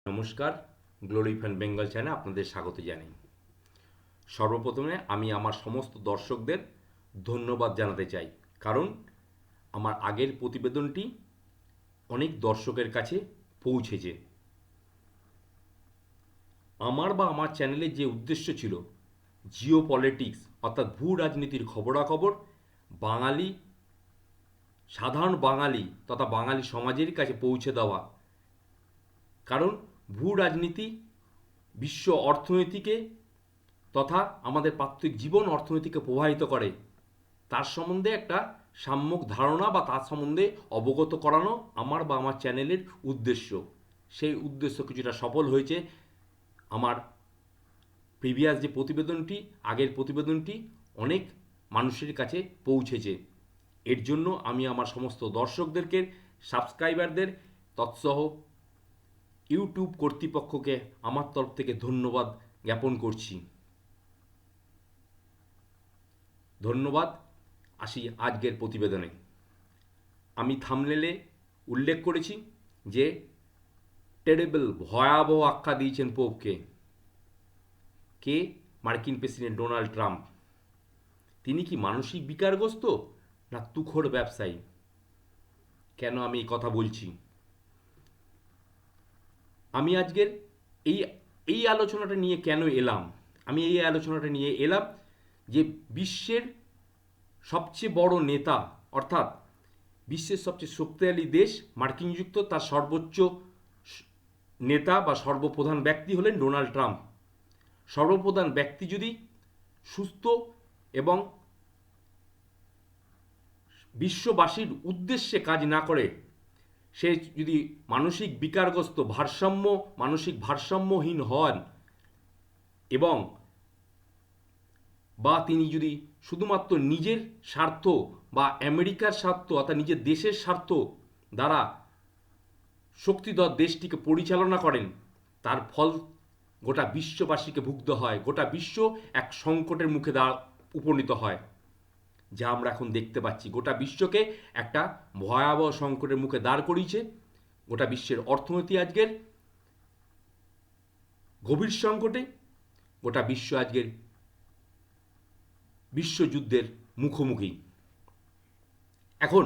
নমস্কার, glory fan Bengal চ্যানেলে আপনাদের স্বাগত জানাই। সর্বপ্রথমে আমি আমার সমস্ত দর্শকদের ধন্যবাদ জানাতে চাই, কারণ আমার আগের প্রতিবেদনটি অনেক দর্শকের কাছে পৌঁছেছে। আমার চ্যানেলের যে উদ্দেশ্য ছিল জিও পলিটিক্স অর্থাৎ ভূ রাজনীতির খবরাখবর বাঙালি সাধারণ বাঙালি তথা বাঙালি সমাজের কাছে পৌঁছে দেওয়া, কারণ ভূ রাজনীতি বিশ্ব অর্থনীতিকে তথা আমাদের প্রাত্যহিক জীবন অর্থনীতিকে প্রভাবিত করে, তার সম্বন্ধে একটা সাম্যক ধারণা বা তার সম্বন্ধে অবগত করানো আমার চ্যানেলের উদ্দেশ্য। সেই উদ্দেশ্য কিছুটা সফল হয়েছে। আমার প্রিভিয়াস যে প্রতিবেদনটি, আগের প্রতিবেদনটি অনেক মানুষের কাছে পৌঁছেছে। এর জন্য আমি আমার সমস্ত দর্শকদেরকে, সাবস্ক্রাইবারদের তৎসহ ইউটিউব কর্তৃপক্ষকে আমার তরফ থেকে ধন্যবাদ জ্ঞাপন করছি। ধন্যবাদ। আসি আজকের প্রতিবেদনে। আমি থাম্বনেলে উল্লেখ করেছি যে টেরেবল ভয়াবহ আখ্যা দিয়েছেন পোপকে। কে? মার্কিন প্রেসিডেন্ট ডোনাল্ড ট্রাম্প। তিনি কি মানসিক বিকারগ্রস্ত না তুখোড় ব্যবসায়ী? কেন আমি এই কথা বলছি? আমি আজকের এই এই আলোচনাটা নিয়ে কেন এলাম? আমি এই আলোচনাটা নিয়ে এলাম যে বিশ্বের সবচেয়ে বড় নেতা, অর্থাৎ বিশ্বের সবচেয়ে শক্তিশালী দেশ মার্কিন যুক্তরাষ্ট্র, তার সর্বোচ্চ নেতা বা সর্বপ্রধান ব্যক্তি হলেন ডোনাল্ড ট্রাম্প। সর্বপ্রধান ব্যক্তি যদি সুস্থ এবং বিশ্ববাসীর উদ্দেশ্যে কাজ না করে, সে যদি মানসিক বিকারগ্রস্ত মানসিক ভারসাম্যহীন হন এবং বা তিনি যদি শুধুমাত্র নিজের স্বার্থ বা আমেরিকার স্বার্থ অর্থাৎ নিজের দেশের স্বার্থ দ্বারা শক্তিধর দেশটিকে পরিচালনা করেন, তার ফল গোটা বিশ্ববাসীকে ভুগতে হয়। গোটা বিশ্ব এক সংকটের মুখে উপনীত হয়, যা আমরা এখন দেখতে পাচ্ছি। গোটা বিশ্বকে একটা ভয়াবহ সংকটের মুখে দাঁড় করিয়েছে। গোটা বিশ্বের অর্থনীতি আজকের গভীর সংকটে। গোটা বিশ্ব আজকের বিশ্বযুদ্ধের মুখোমুখি। এখন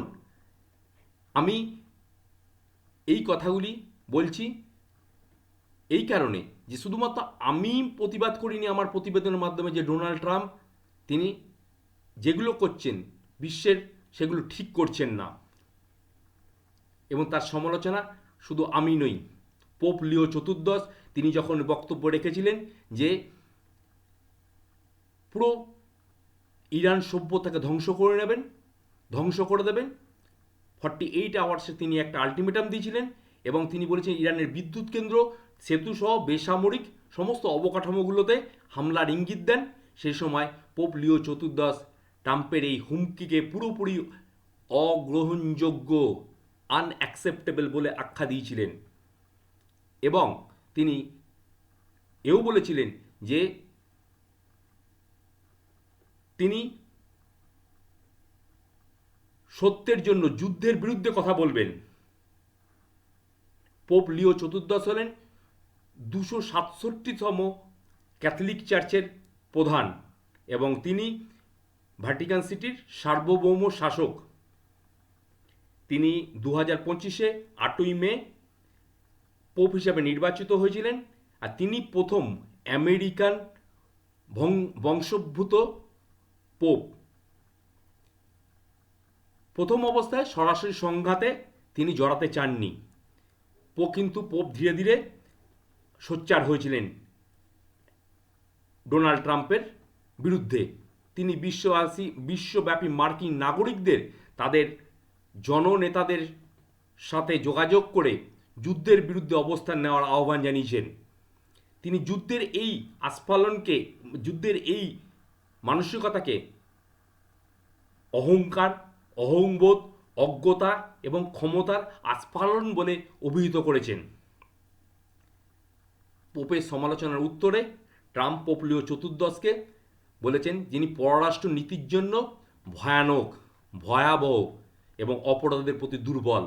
আমি এই কথাগুলি বলছি এই কারণে যে শুধুমাত্র আমি প্রতিবাদ করিনি আমার প্রতিবেদনের মাধ্যমে যে ডোনাল্ড ট্রাম্প তিনি যেগুলো করছেন বিশ্বের সেগুলো ঠিক করছেন না, এবং তার সমালোচনা শুধু আমি নই, পোপ লিও চতুর্দশ তিনি যখন বক্তব্য রেখেছিলেন যে পুরো ইরান সভ্যতাকে ধ্বংস করে দেবেন 48 আওয়ার্সে তিনি একটা আলটিমেটাম দিয়েছিলেন, এবং তিনি বলেছেন ইরানের বিদ্যুৎ কেন্দ্র, সেতু সহ বেসামরিক সমস্ত অবকাঠামোগুলোতে হামলার ইঙ্গিত দেন। সেই সময় পোপ লিও চতুর্দশ ট্রাম্পের এই হুমকিকে পুরোপুরি অগ্রহণযোগ্য, আনঅ্যাকসেপ্টেবল বলে আখ্যা দিয়েছিলেন, এবং তিনি এও বলেছিলেন যে তিনি সত্যের জন্য যুদ্ধের বিরুদ্ধে কথা বলবেন। পোপ লিও চতুর্দশ হলেন 267তম ক্যাথলিক চার্চের প্রধান, এবং তিনি ভ্যাটিকান সিটির সার্বভৌম শাসক। তিনি 2025-এ 8ই মে পোপ হিসাবে নির্বাচিত হয়েছিলেন, আর তিনি প্রথম আমেরিকান বংশোদ্ভূত পোপ। প্রথম অবস্থায় সরাসরি সংঘাতে তিনি জড়াতে চাননি, কিন্তু পোপ ধীরে ধীরে সোচ্চার হয়েছিলেন ডোনাল্ড ট্রাম্পের বিরুদ্ধে। তিনি বিশ্বব্যাপী মার্কিন নাগরিকদের তাদের জননেতাদের সাথে যোগাযোগ করে যুদ্ধের বিরুদ্ধে অবস্থান নেওয়ার আহ্বান জানিয়েছেন। তিনি যুদ্ধের এই মানসিকতাকে অহংকার, অহংবোধ, অজ্ঞতা এবং ক্ষমতার আস্ফালন বলে অভিহিত করেছেন। পোপের সমালোচনার উত্তরে ট্রাম্প পোপ লিও চতুর্দশকে বলেছেন যিনি পররাষ্ট্র নীতির জন্য ভয়ানক, ভয়াবহ এবং অপরাধীদের প্রতি দুর্বল।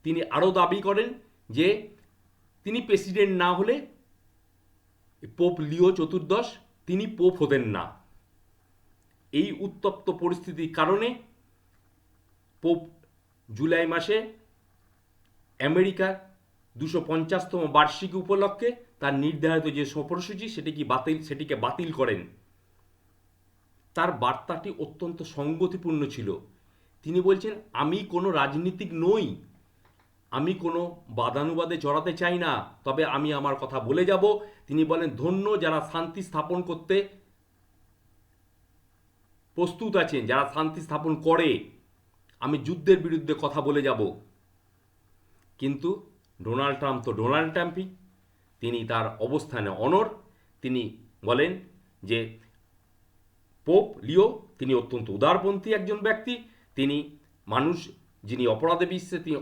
তিনি আরও দাবি করেন যে তিনি প্রেসিডেন্ট না হলে পোপ লিও চতুর্দশ তিনি পোপ হতেন না। এই উত্তপ্ত পরিস্থিতির কারণে পোপ জুলাই মাসে আমেরিকার 250তম বার্ষিকী উপলক্ষে তার নির্ধারিত যে সফরসূচি সেটিকে বাতিল করেন। তার বার্তাটি অত্যন্ত সঙ্গতিপূর্ণ ছিল। তিনি বলছেন, আমি কোনো রাজনীতিক নই, আমি কোনো বাদানুবাদে জড়াতে চাই না, তবে আমি আমার কথা বলে যাব। তিনি বলেন, ধন্য যারা শান্তি স্থাপন করতে প্রস্তুত আছেন, যারা শান্তি স্থাপন করে, আমি যুদ্ধের বিরুদ্ধে কথা বলে যাব। কিন্তু ডোনাল্ড ট্রাম্প তো ডোনাল্ড ট্রাম্পই, তিনি তার অবস্থানে অনড়। তিনি বলেন যে পোপ লিও তিনি অত্যন্ত উদারপন্থী একজন ব্যক্তি, তিনি মানুষ যিনি তিনি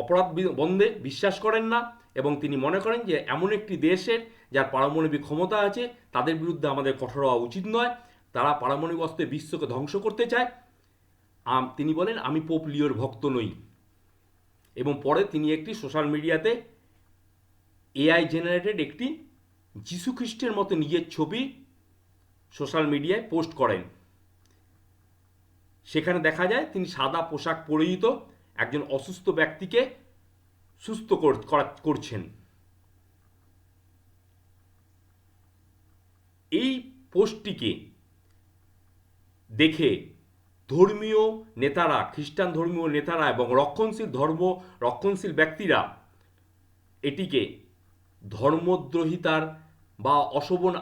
অপরাধ বন্ধে বিশ্বাস করেন না, এবং তিনি মনে করেন যে এমন একটি দেশের যার পারমাণবিক ক্ষমতা আছে তাদের বিরুদ্ধে আমাদের কঠোর হওয়া উচিত নয়, তারা পারমাণবিক অস্ত্রে বিশ্বকে ধ্বংস করতে চায়। তিনি বলেন, আমি পোপ লিওর ভক্ত নই। এবং পরে তিনি একটি সোশ্যাল মিডিয়াতে এআই জেনারেটেড একটি যীশুখ্রিস্টের মতো নিজের ছবি সোশ্যাল মিডিয়ায় পোস্ট করেন। সেখানে দেখা যায় তিনি সাদা পোশাক পরিহিত একজন অসুস্থ ব্যক্তিকে সুস্থ করছেন। এই পোস্টটিকে দেখে ধর্মীয় নেতারা, খ্রিস্টান ধর্মীয় নেতারা এবং রক্ষণশীল ব্যক্তিরা এটিকে ধর্মদ্রোহিতার বা অশোভন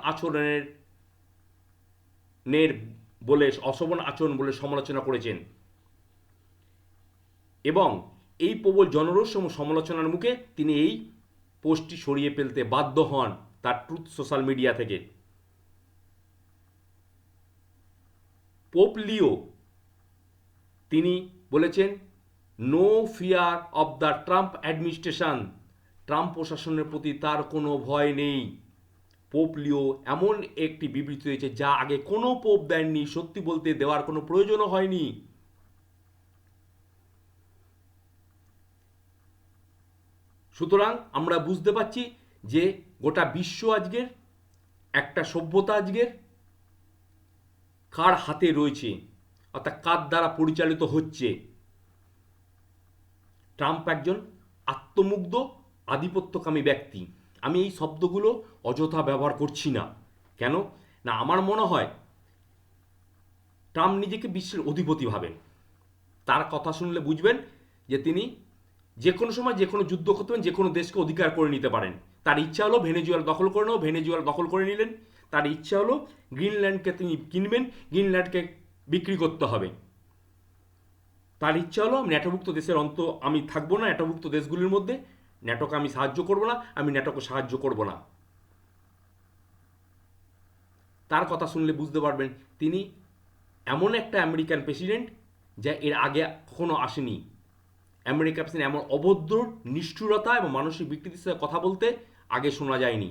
আচরণ বলে সমালোচনা করেছেন, এবং এই প্রবল জনরোষ সমালোচনার মুখে তিনি এই পোস্টটি সরিয়ে ফেলতে বাধ্য হন তার ট্রুথ সোশ্যাল মিডিয়া থেকে। পোপ লিও তিনি বলেছেন, no fear of the Trump administration, Trump প্রশাসনের প্রতি তার কোনো ভয় নেই। পোপ লিও এমন একটি বিবৃতি হয়েছে যা আগে কোনো পোপ দেননি, সত্যি বলতে দেওয়ার কোনো প্রয়োজনও হয়নি। সুতরাং আমরা বুঝতে পারছি যে গোটা বিশ্ব আজকের একটা সভ্যতা আজকের কার হাতে রয়েছে, অর্থাৎ কার দ্বারা পরিচালিত হচ্ছে। ট্রাম্প একজন আত্মমুগ্ধ আধিপত্যকামী ব্যক্তি। আমি এই শব্দগুলো অযথা ব্যবহার করছি না। কেন না, আমার মনে হয় ট্রাম্প নিজেকে বিশ্বের অধিপতি ভাবেন। তার কথা শুনলে বুঝবেন যে তিনি যে কোনো সময় যে কোনো যুদ্ধ করতে পারেন, যে কোনো দেশকে অধিকার করে নিতে পারেন। তার ইচ্ছা হলো ভেনেজুয়েলা দখল করে নেব, ভেনেজুয়েলা দখল করে নিলেন। তার ইচ্ছা হলো গ্রিনল্যান্ডকে তিনি কিনবেন, গ্রিনল্যান্ডকে বিক্রি করতে হবে। তার ইচ্ছা হলো ন্যাটোভুক্ত দেশের আমি থাকবো না ন্যাটোভুক্ত দেশগুলির মধ্যে, ন্যাটোকে আমি সাহায্য করব না, আমি ন্যাটোকে সাহায্য করব না। তার কথা শুনলে বুঝতে পারবেন তিনি এমন একটা আমেরিকান প্রেসিডেন্ট যা এর আগে কখনো আসেনি। আমেরিকা প্রেসিডেন্ট এমন অভদ্র, নিষ্ঠুরতা এবং মানসিক বিকৃতির সাথে কথা বলতে আগে শোনা যায়নি।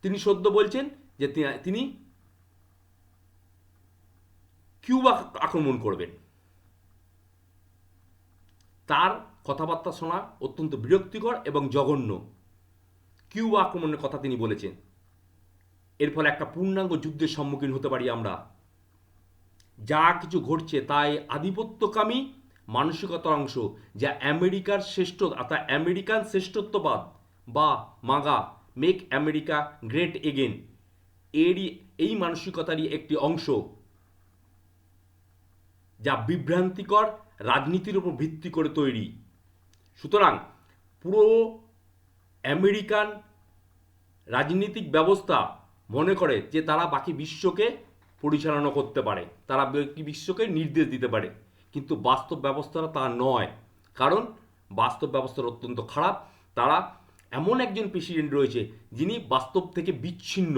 তিনি সদ্য বলছেন যে তিনি কিউবা আক্রমণ করবেন। তার কথাবার্তা শোনা অত্যন্ত বিরক্তিকর এবং জঘন্য। কিউবা আক্রমণের কথা তিনি বলেছেন। এর ফলে একটা পূর্ণাঙ্গ যুদ্ধের সম্মুখীন হতে পারি আমরা। যা কিছু ঘটছে তাই আধিপত্যকামী মানসিকতার অংশ, যা আমেরিকার আমেরিকান শ্রেষ্ঠত্ববাদ বা মাগা, মেক আমেরিকা গ্রেট এগেন, এই মানসিকতারই একটি অংশ, যা বিভ্রান্তিকর রাজনীতির উপর ভিত্তি করে তৈরি। সুতরাং পুরো আমেরিকান রাজনৈতিক ব্যবস্থা মনে করে যে তারা বাকি বিশ্বকে পরিচালনা করতে পারে, তারা বাকি বিশ্বকে নির্দেশ দিতে পারে, কিন্তু বাস্তব ব্যবস্থাটা তা নয়। কারণ বাস্তব ব্যবস্থাটা অত্যন্ত খারাপ। তারা এমন একজন প্রেসিডেন্ট রয়েছে যিনি বাস্তব থেকে বিচ্ছিন্ন।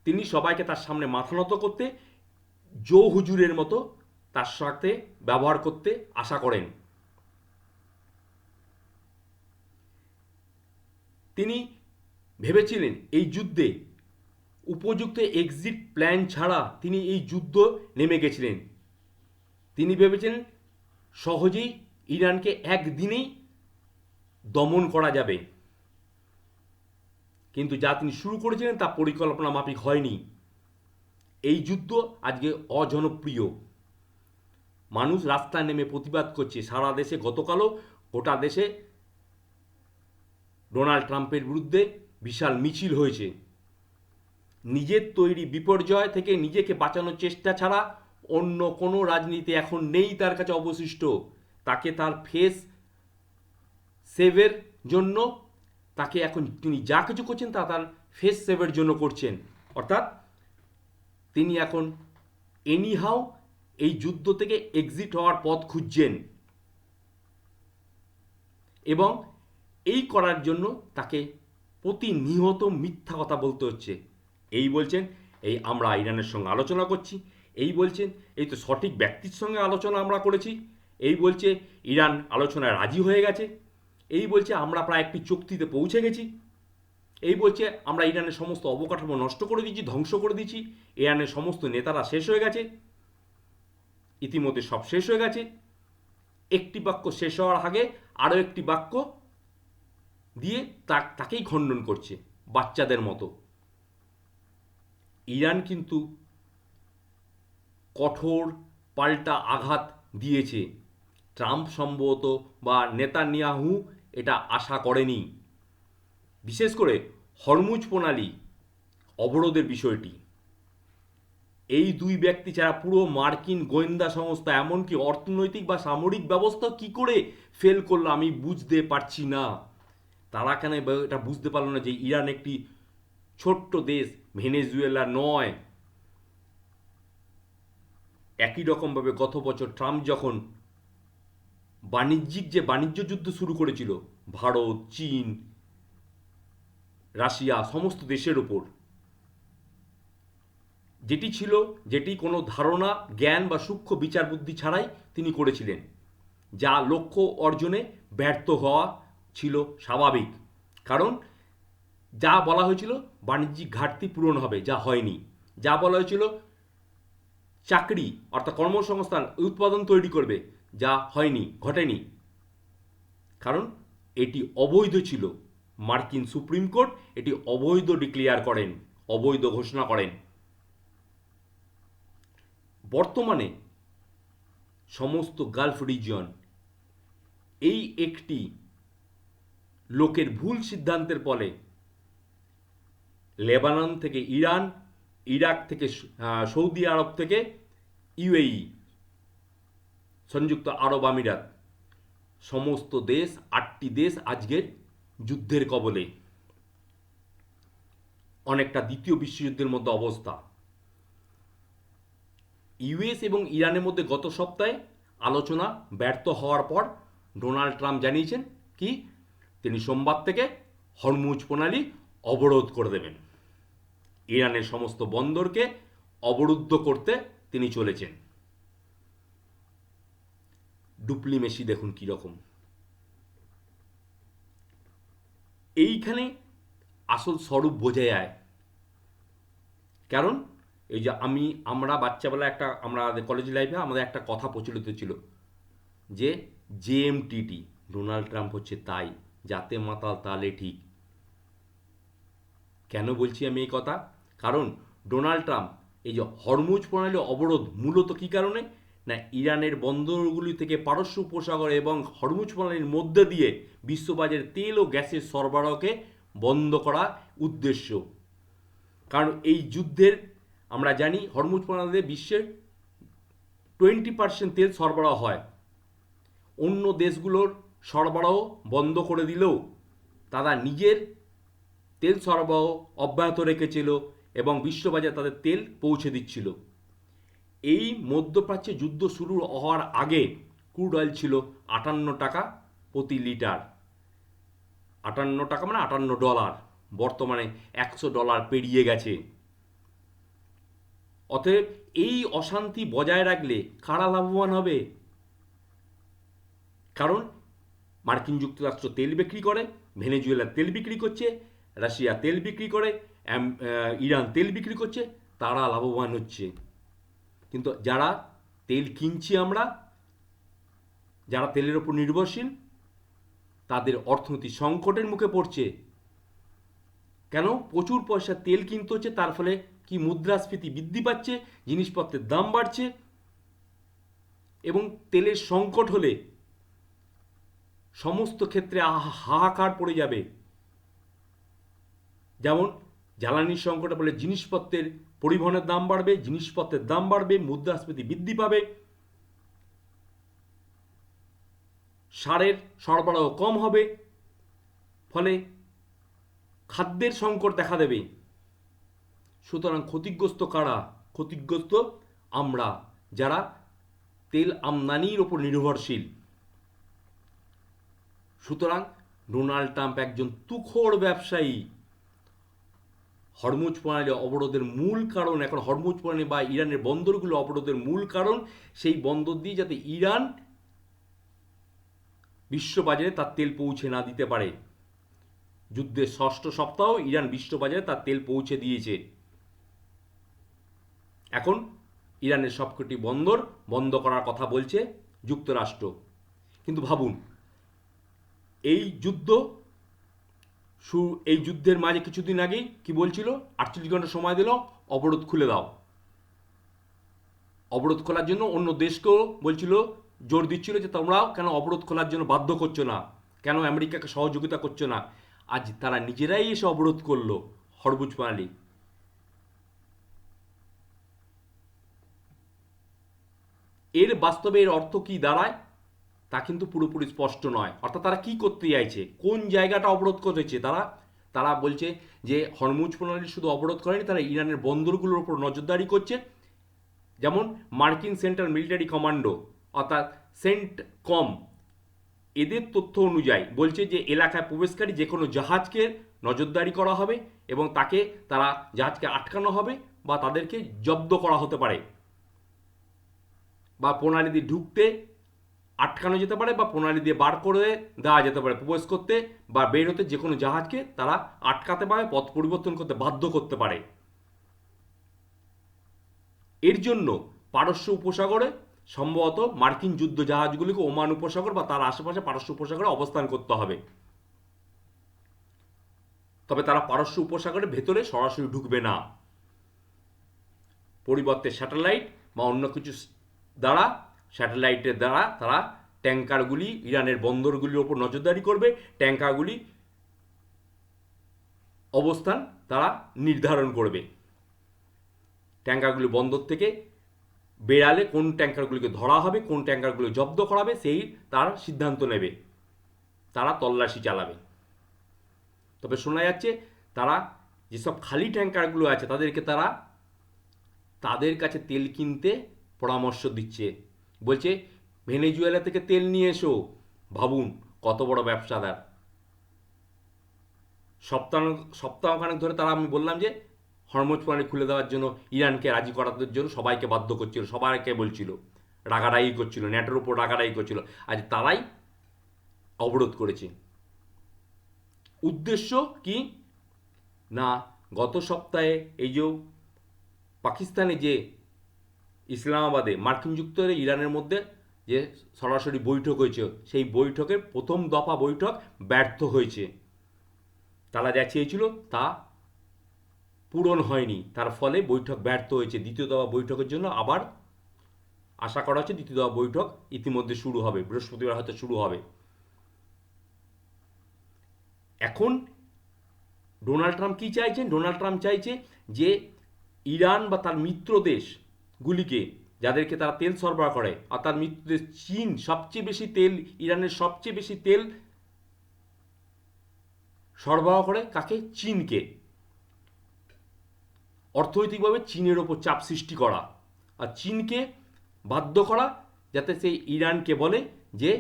তিনি সবাইকে তার সামনে মাথা নত করতে, জো হুজুরের মতো তার সাথে ব্যবহার করতে আশা করেন। তিনি ভেবেছিলেন এই যুদ্ধে উপযুক্ত এক্সিট প্ল্যান ছাড়া তিনি এই যুদ্ধ নেমে গেছিলেন। তিনি ভেবেছিলেন সহজেই ইরানকে একদিনেই দমন করা যাবে, কিন্তু যা তিনি শুরু করেছিলেন তা পরিকল্পনা মাফিক হয়নি। এই যুদ্ধ আজকে অজনপ্রিয়, মানুষ রাস্তায় নেমে প্রতিবাদ করছে সারা দেশে। গতকালও গোটা দেশে ডোনাল্ড ট্রাম্পের বিরুদ্ধে বিশাল মিছিল হয়েছে। নিজের তৈরি বিপর্যয় থেকে নিজেকে বাঁচানোর চেষ্টা ছাড়া অন্য কোনো রাজনীতি এখন নেই তার কাছে অবশিষ্ট। তাকে তার ফেস সেভের জন্য, তাকে এখন তিনি যা কিছু করছেন তা তার ফেস সেভের জন্য করছেন। অর্থাৎ তিনি এখন এনিহাও এই যুদ্ধ থেকে এক্সিট হওয়ার পথ খুঁজছেন, এবং এই করার জন্য তাকে প্রতিনিয়ত মিথ্যা কথা বলতে হচ্ছে। এই বলছেন এই আমরা ইরানের সঙ্গে আলোচনা করছি, এই বলছেন এই তো সঠিক ব্যক্তির সঙ্গে আলোচনা আমরা করেছি, এই বলছে ইরান আলোচনায় রাজি হয়ে গেছে, এই বলছে আমরা প্রায় একটি চুক্তিতে পৌঁছে গেছি, এই বলছে আমরা ইরানের সমস্ত অবকাঠামো নষ্ট করে দিচ্ছি, ধ্বংস করে দিচ্ছি, ইরানের সমস্ত নেতারা শেষ হয়ে গেছে, ইতিমধ্যে সব শেষ হয়ে গেছে। একটি বাক্য শেষ হওয়ার আগে আরও একটি বাক্য দিয়ে তাকেই খণ্ডন করছে বাচ্চাদের মতো। ইরান কিন্তু কঠোর পাল্টা আঘাত দিয়েছে। ট্রাম্প সম্ভবত বা নেতানিয়াহু এটা আশা করেনি। বিশেষ করে হরমুজ প্রণালী অবরোধের বিষয়টি, এই দুই ব্যক্তি ছাড়া পুরো মার্কিন গোয়েন্দা সংস্থা এমনকি অর্থনৈতিক বা সামরিক ব্যবস্থা কি করে ফেল করলো আমি বুঝতে পারছি না। তারা কেন এটা বুঝতে পারলো না যে ইরান একটি ছোট্ট দেশ, ভেনেজুয়েলা নয়। একই রকমভাবে গত বছর ট্রাম্প যখন বাণিজ্য যুদ্ধ শুরু করেছিল ভারত, চীন, রাশিয়া সমস্ত দেশের ওপর, যেটি কোনো ধারণা, জ্ঞান বা সূক্ষ্ম বিচার বুদ্ধি ছাড়াই তিনি করেছিলেন, যা লক্ষ্য অর্জনে ব্যর্থ হওয়া ছিল স্বাভাবিক। কারণ যা বলা হয়েছিল বাণিজ্যিক ঘাটতি পূরণ হবে, যা হয়নি। যা বলা হয়েছিল চাকরি অর্থাৎ কর্মসংস্থান, উৎপাদন তৈরি করবে, যা হয়নি, ঘটেনি। কারণ এটি অবৈধ ছিল। মার্কিন সুপ্রিম কোর্ট এটি অবৈধ ডিক্লেয়ার করেন, অবৈধ ঘোষণা করেন। বর্তমানে সমস্ত গালফ রিজিয়ন এই একটি লোকের ভুল সিদ্ধান্তের ফলে, লেবানন থেকে ইরান, ইরাক থেকে সৌদি আরব থেকে ইউএই, সংযুক্ত আরব আমিরাত, সমস্ত দেশ, 8টি দেশ আজকের যুদ্ধের কবলে। অনেকটা দ্বিতীয় বিশ্বযুদ্ধের মধ্যে অবস্থা। ইউএস এবং ইরানের মধ্যে গত সপ্তাহে আলোচনা ব্যর্থ হওয়ার পর ডোনাল্ড ট্রাম্প জানিয়েছেন কি তিনি সোমবার থেকে হরমুজ প্রণালী অবরোধ করে দেবেন। ইরানের সমস্ত বন্দরকে অবরুদ্ধ করতে তিনি চলেছেন। ডুপ্লিমেসি দেখুন কীরকম। এইখানে আসল স্বরূপ বোঝা যায়। কারণ এই যে আমরা বাচ্চাবেলা আমাদের কলেজ লাইফে আমাদের একটা কথা প্রচলিত ছিল যে জেএমটিটি, ডোনাল্ড ট্রাম্প হচ্ছে তাই, যাতে মাতাল তালে ঠিক। কেন বলছি আমি এই কথা? কারণ ডোনাল্ড ট্রাম্প এই যে হরমুজ প্রণালী অবরোধ মূলত কী কারণে না, ইরানের বন্দরগুলি থেকে পারস্য উপসাগর এবং হরমুজ প্রণালীর মধ্যে দিয়ে বিশ্ববাজারে তেল ও গ্যাসের সরবরাহকে বন্ধ করা উদ্দেশ্য। কারণ এই যুদ্ধের আমরা জানি হরমুজ প্রণালীতে বিশ্বের 20% তেল সরবরাহ হয়। অন্য দেশগুলোর সরবরাহ বন্ধ করে দিলেও তারা নিজের তেল সরবরাহ অব্যাহত রেখেছিল এবং বিশ্ববাজারে তাদের তেল পৌঁছে দিচ্ছিল। এই মধ্যপ্রাচ্যে যুদ্ধ শুরু হওয়ার আগে ক্রুড অয়েল ছিল 58 টাকা প্রতি লিটার। 58 টাকা মানে $58। বর্তমানে $100 পেরিয়ে গেছে। অতএব এই অশান্তি বজায় রাখলে কারা লাভবান হবে? কারণ মার্কিন যুক্তরাষ্ট্র তেল বিক্রি করে, ভেনেজুয়েলা তেল বিক্রি করছে, রাশিয়া তেল বিক্রি করে, ইরান তেল বিক্রি করছে, তারা লাভবান হচ্ছে। কিন্তু যারা তেল কিনছি আমরা, যারা তেলের ওপর নির্ভরশীল, তাদের অর্থনৈতিক সংকটের মুখে পড়ছে। কেন? প্রচুর পয়সা তেল কিনতে হচ্ছে, তার ফলে কি মুদ্রাস্ফীতি বৃদ্ধি পাচ্ছে, জিনিসপত্রের দাম বাড়ছে, এবং তেলের সংকট হলে সমস্ত ক্ষেত্রে হাহাকার পড়ে যাবে। যেমন জ্বালানির সংকটে বলে জিনিসপত্রের পরিবহনের দাম বাড়বে, জিনিসপত্রের দাম বাড়বে, মুদ্রাস্ফীতি বৃদ্ধি পাবে, সারের সরবরাহ কম হবে, ফলে খাদ্যের সংকট দেখা দেবে। সুতরাং ক্ষতিগ্রস্ত কারা? ক্ষতিগ্রস্ত আমরা, যারা তেল আমদানির ওপর নির্ভরশীল। সুতরাং ডোনাল্ড ট্রাম্প একজন তুখোড় ব্যবসায়ী। হরমুজ প্রণালী অবরোধের মূল কারণ, এখন হরমুজ প্রণালী বা ইরানের বন্দরগুলো অবরোধের মূল কারণ, সেই বন্দর দিয়ে যাতে ইরান বিশ্ববাজারে তার তেল পৌঁছে না দিতে পারে। যুদ্ধের ষষ্ঠ সপ্তাহ ইরান বিশ্ববাজারে তার তেল পৌঁছে দিয়েছে। এখন ইরানের সবকটি বন্দর বন্ধ করার কথা বলছে যুক্তরাষ্ট্র। কিন্তু ভাবুন, এই যুদ্ধের মাঝে কিছুদিন আগেই কি বলছিল? 48 ঘন্টা সময় দিল, অবরোধ খুলে দাও। অবরোধ খোলার জন্য অন্য দেশকেও বলছিল, জোর দিচ্ছিল যে তোমরাও কেন অবরোধ খোলার জন্য বাধ্য করছো না, কেন আমেরিকাকে সহযোগিতা করছো না। আজ তারা নিজেরাই এসে অবরোধ করলো হরমুজ প্রণালী। এর বাস্তবে এর অর্থ কি দাঁড়ায় তা কিন্তু পুরোপুরি স্পষ্ট নয়। অর্থাৎ তারা কি করতে চাইছে, কোন জায়গাটা অবরোধ করেছে তারা বলছে যে হরমুজ প্রণালী শুধু অবরোধ করেনি, তারা ইরানের বন্দরগুলোর উপর নজরদারি করছে। যেমন মার্কিন সেন্ট্রাল মিলিটারি কমান্ডো অর্থাৎ সেন্টকম, এদের তথ্য অনুযায়ী বলছে যে এলাকায় প্রবেশকারী যে কোনো জাহাজকে নজরদারি করা হবে এবং তারা জাহাজকে আটকানো হবে বা তাদেরকে জব্দ করা হতে পারে, বা প্রণালী দিয়ে ঢুকতে আটকানো যেতে পারে, বা প্রণালী দিয়ে বার করে দেওয়া যেতে পারে। প্রবেশ করতে বা বের হতে যে কোনো জাহাজকে তারা আটকাতে পারে, পথ পরিবর্তন করতে বাধ্য করতে পারে। এর জন্য পারস্য উপসাগরে সম্ভবত মার্কিন যুদ্ধ জাহাজগুলিকে ওমান উপসাগর বা তার আশেপাশে পারস্য উপসাগরে অবস্থান করতে হবে। তবে তারা পারস্য উপসাগরের ভেতরে সরাসরি ঢুকবে না, পরিবর্তে স্যাটেলাইট বা অন্য কিছু দ্বারা, স্যাটেলাইটের দ্বারা তারা ট্যাঙ্কারগুলি ইরানের বন্দরগুলির ওপর নজরদারি করবে। ট্যাঙ্কারগুলি অবস্থান তারা নির্ধারণ করবে। ট্যাঙ্কারগুলি বন্দর থেকে বেরালে কোন ট্যাঙ্কারগুলিকে ধরা হবে, কোন ট্যাঙ্কারগুলো জব্দ করাবে, সেই তার সিদ্ধান্ত নেবে। তারা তল্লাশি চালাবে। তবে শোনা যাচ্ছে তারা যেসব খালি ট্যাঙ্কারগুলো আছে তাদের কাছে তেল কিনতে পরামর্শ দিচ্ছে। বলছে ভেনেজুয়েলা থেকে তেল নিয়ে এসো। ভাবুন কত বড় ব্যবসাদার। সপ্তাহখানেক ধরে তারা, আমি বললাম যে হরমুজ প্রণালী খুলে দেওয়ার জন্য ইরানকে রাজি করানোর জন্য সবাইকে বাধ্য করছিল, সবাইকে বলছিল, রাগারাগি করছিল, নেটের উপর রাগারাগি করছিল। আজ তারাই অবরোধ করেছে। উদ্দেশ্য কি না, গত সপ্তাহে এই যে পাকিস্তানে যে ইসলামাবাদে মার্কিন যুক্তরাষ্ট্র ইরানের মধ্যে যে সরাসরি বৈঠক হয়েছে, সেই বৈঠকের প্রথম দফা বৈঠক ব্যর্থ হয়েছে। তারা যা চেয়েছিল তা পূরণ হয়নি, তার ফলে বৈঠক ব্যর্থ হয়েছে। দ্বিতীয় দফা বৈঠকের জন্য আবার আশা করা হচ্ছে দ্বিতীয় দফা বৈঠক ইতিমধ্যে শুরু হবে, বৃহস্পতিবার হয়তো শুরু হবে। এখন ডোনাল্ড ট্রাম্প কি চাইছেন? ডোনাল্ড ট্রাম্প চাইছে যে ইরান বা তার মিত্র দেশগুলিকে, যাদেরকে তারা তেল সরবরাহ করে, আর তার মিত্র দেশ চীন সবচেয়ে বেশি তেল, ইরানের সবচেয়ে বেশি তেল সরবরাহ করে কাকে? চীনকে। অর্থনৈতিকভাবে চীনের ওপর চাপ সৃষ্টি করা আর চীনকে বাধ্য করা যাতে সেই ইরানকে বলে যে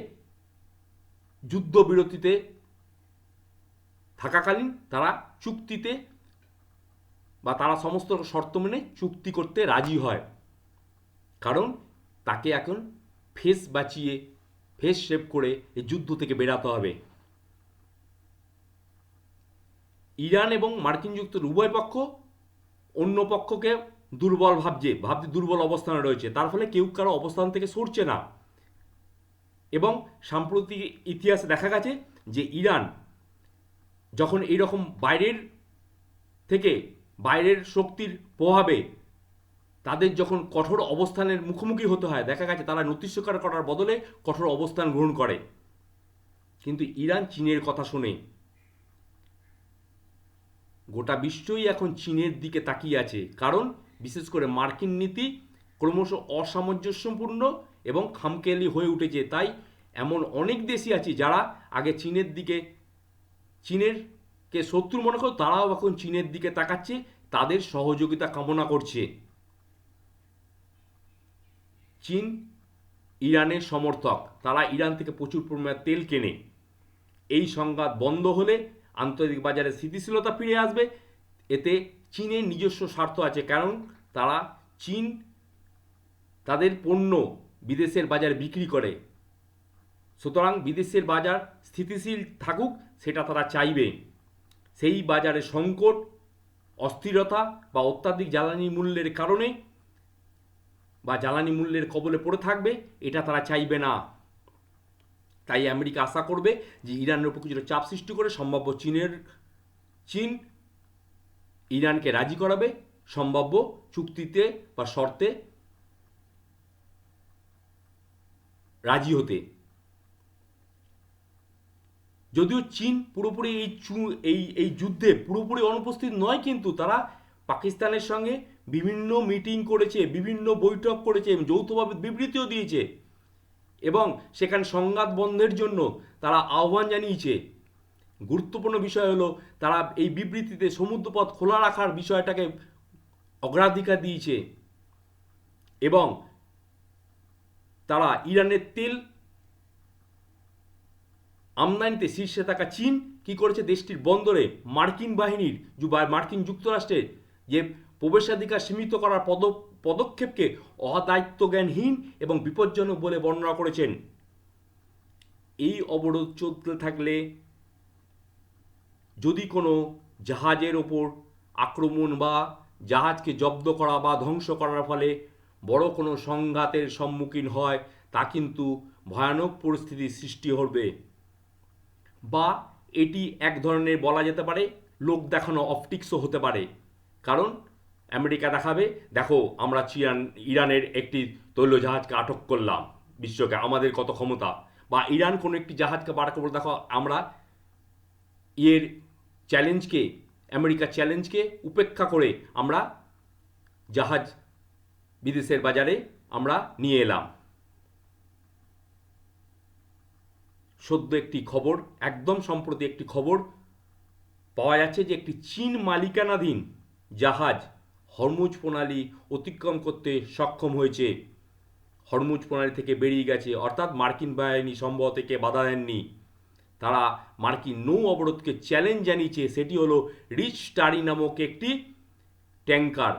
যুদ্ধবিরতিতে থাকাকালীন তারা চুক্তিতে বা তারা সমস্ত শর্ত মেনে চুক্তি করতে রাজি হয়। কারণ তাকে এখন ফেস সেভ করে এই যুদ্ধ থেকে বেরাতে হবে। ইরান এবং মার্কিন যুক্তরাষ্ট্র উভয় পক্ষ অন্য পক্ষকে দুর্বল ভাবছে দুর্বল অবস্থানে রয়েছে, তার ফলে কেউ কারো অবস্থান থেকে সরছে না। এবং সাম্প্রতিক ইতিহাসে দেখা গেছে যে ইরান যখন এইরকম বাইরের শক্তির প্রভাবে তাদের যখন কঠোর অবস্থানের মুখোমুখি হতে হয়, দেখা গেছে তারা নতি স্বীকার করার বদলে কঠোর অবস্থান গ্রহণ করে। কিন্তু ইরান চীনের কথা শোনে। গোটা বিশ্বই এখন চীনের দিকে তাকিয়ে আছে, কারণ বিশেষ করে মার্কিন নীতি ক্রমশ অসামঞ্জস্যপূর্ণ এবং খামখেয়ালি হয়ে উঠেছে। তাই এমন অনেক দেশই আছে যারা আগে চীনেরকে শত্রু মনে করে, তারাও এখন চীনের দিকে তাকাচ্ছে, তাদের সহযোগিতা কামনা করছে। চীন ইরানের সমর্থক, তারা ইরান থেকে প্রচুর পরিমাণে তেল কেনে। এই সংঘাত বন্ধ হলে আন্তর্জাতিক বাজারে স্থিতিশীলতা ফিরে আসবে। এতে চীনের নিজস্ব স্বার্থ আছে, কারণ চীন তাদের পণ্য বিদেশের বাজারে বিক্রি করে। সুতরাং বিদেশের বাজার স্থিতিশীল থাকুক, সেটা তারা চাইবে। সেই বাজারে সংকট, অস্থিরতা বা অত্যাধিক জ্বালানি মূল্যের কারণে বা জ্বালানি মূল্যের কবলে পড়ে থাকবে, এটা তারা চাইবে না। তাই আমেরিকা আশা করবে যে ইরানের উপর কিছুটা চাপ সৃষ্টি করে সম্ভাব্য চীন ইরানকে রাজি করাবে সম্ভাব্য চুক্তিতে বা শর্তে রাজি হতে। যদিও চীন পুরোপুরি এই যুদ্ধে পুরোপুরি অনুপস্থিত নয়, কিন্তু তারা পাকিস্তানের সঙ্গে বিভিন্ন মিটিং করেছে, বিভিন্ন বৈঠক করেছে, যৌথভাবে বিবৃতিও দিয়েছে এবং সেখানে সংঘাত বন্ধের জন্য তারা আহ্বান জানিয়েছে। গুরুত্বপূর্ণ বিষয় হলো তারা এই বিবৃতিতে সমুদ্রপথ খোলা রাখার বিষয়টাকে অগ্রাধিকার দিয়েছে এবং তারা ইরানের তেল আমদানিতে শীর্ষে থাকা চীন কি করেছে, দেশটির বন্দরে মার্কিন যুক্তরাষ্ট্রের যে প্রবেশাধিকার সীমিত করার পদক্ষেপকে অদায়িত্বজ্ঞানহীন এবং বিপজ্জনক বলে বর্ণনা করেছেন। এই অবরোধ চলতে থাকলে যদি কোনো জাহাজের ওপর আক্রমণ বা জাহাজকে জব্দ করা বা ধ্বংস করার ফলে বড় কোনো সংঘাতের সম্মুখীন হয়, তা কিন্তু ভয়ানক পরিস্থিতির সৃষ্টি হবে। বা এটি এক ধরনের বলা যেতে পারে লোক দেখানো অপটিক্সও হতে পারে। কারণ আমেরিকা দেখাবে, দেখো আমরা ইরানের একটি তৈল জাহাজকে আটক করলাম, বিশ্বকে আমাদের কত ক্ষমতা। বা ইরান কোনো একটি জাহাজকে বার করে, দেখো আমরা আমেরিকার চ্যালেঞ্জকে উপেক্ষা করে আমরা জাহাজ বিদেশের বাজারে আমরা নিয়ে এলাম। একদম সম্প্রতি একটি খবর পাওয়া যাচ্ছে যে একটি চীন মালিকানাধীন জাহাজ হরমুজ প্রণালী অতিক্রম করতে সক্ষম হয়েছে, হরমুজ প্রণালী থেকে বেরিয়ে গেছে। অর্থাৎ মার্কিন বাহিনী সম্ভবত থেকে বাধা দেননি, তারা মার্কিন নৌ অবরোধকে চ্যালেঞ্জ জানিয়েছে। সেটি হলো রিচ স্টারি নামক একটি ট্যাঙ্কার।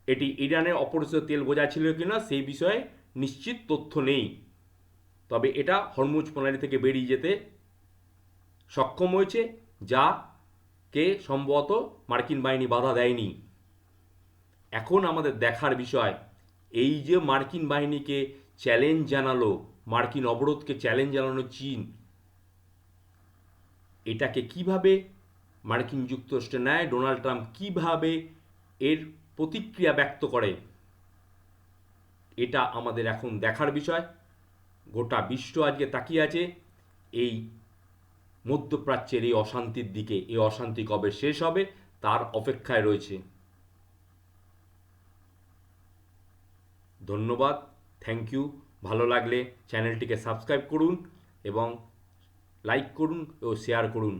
এটি ইরানের অপরিশোধিত তেল বোঝাই ছিল কিনা সেই বিষয়ে নিশ্চিত তথ্য নেই, তবে এটা হরমুজ প্রণালী থেকে বেরিয়ে যেতে সক্ষম হয়েছে, যাকে সম্ভবত মার্কিন বাহিনী বাধা দেয়নি। এখন আমাদের দেখার বিষয়, এই যে মার্কিন বাহিনীকে চ্যালেঞ্জ জানালো, মার্কিন অবরোধকে চ্যালেঞ্জ জানানো চীন, এটাকে কিভাবে মার্কিন যুক্তরাষ্ট্র নেয়, ডোনাল্ড ট্রাম্প কিভাবে এর প্রতিক্রিয়া ব্যক্ত করে, এটা আমাদের এখন দেখার বিষয়। গোটা বিশ্ব আজকে তাকিয়ে আছে এই মধ্যপ্রাচ্যের এই অশান্তির দিকে। এই অশান্তি কবে শেষ হবে তার অপেক্ষায় রয়েছে। ধন্যবাদ, থ্যাংক ইউ। ভালো লাগলে চ্যানেলটিকে সাবস্ক্রাইব করুন এবং লাইক করুন ও শেয়ার করুন।